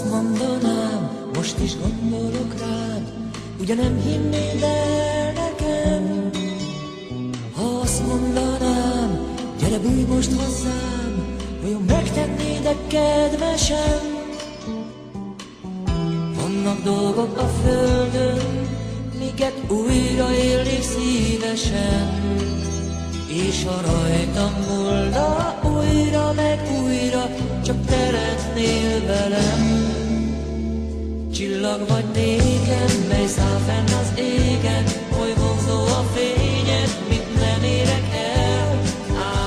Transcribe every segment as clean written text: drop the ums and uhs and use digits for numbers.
mondanám, most is gondolok rád, ugye nem hinnéd el nekem? Ha azt mondanám, gyere bújj most hozzám, vajon megtennéd-e kedvesem? Vannak dolgok a földön, miket újra élnék szívesen, és ha rajtam múlna újra meg újra, csak te lennél velem. Csillag vagy nékem, mely száll fenn az égen, oly vonzó a fényed, mit nem érek el.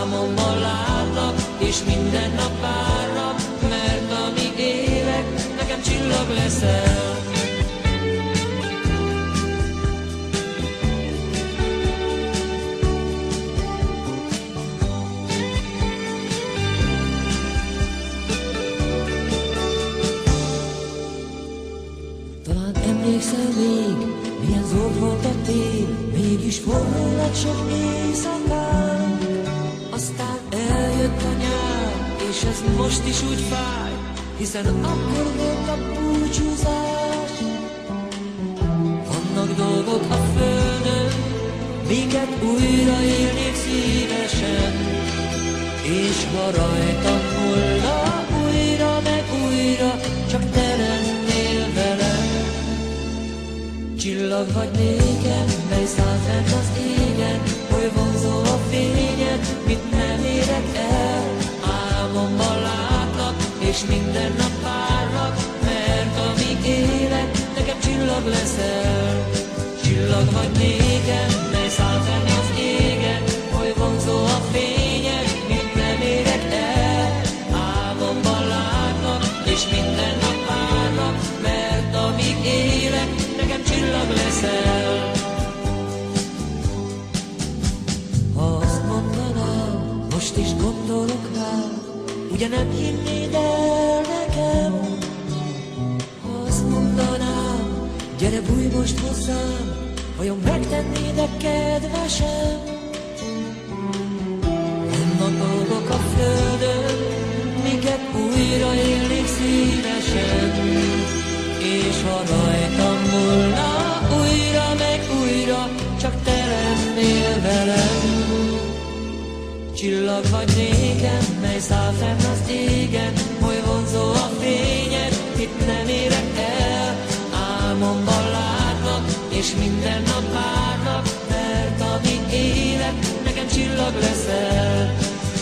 Álmomban látlak, és minden nap várlak, mert amíg élek, nekem csillag leszel. Emlékszel még, milyen zord volt a tél, mégis forró lett sok éjszakánk. Aztán eljött a nyár, és ez most is úgy fáj, hiszen akkor volt a búcsúzás. Vannak dolgok a földön, miket újra élnék szívesen, és ha rajtam múlna újra meg újra, csak te lennél velem. Csillag vagy nékem, mely száll fenn az égen, oly vonzó a fényed, mit nem érek el. Álmomban látlak, és minden nap várlak, mert amíg élek, nekem csillag leszel. Csillag vagy nékem, mely száll fenn az égen, oly vonzó a fényed, mit nem érek el. Álmomban látlak, és minden nap várlak, mert amíg élek, nekem csillag leszel. Ha azt mondanám, most is gondolok rád, ugye nem hinnéd el nekem? Ha azt mondanám, gyere bújj most hozzám, vajon megtennéd-e kedvesem? Vannak dolgok a földön, miket újra élnék szívesen, és ha rajtam múlna újra meg újra, csak te lennél velem. Csillag vagy nékem, mely száll fenn az égen, oly vonzó a fényed, itt nem érek el. Álmomban látlak, és minden nap várlak, mert amíg élek, nekem csillag leszel.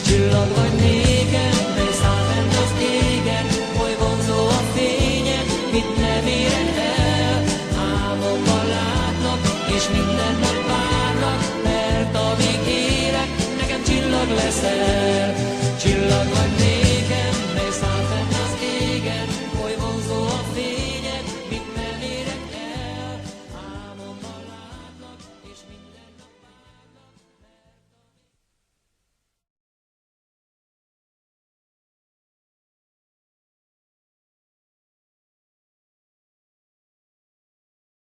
Csillag vagy nékem, mely száll fenn az égen, oly vonzó a fényed, mit nem érek el. Álmomban látlak, és minden nap várlak, mert amíg élek, nekem csillag leszel.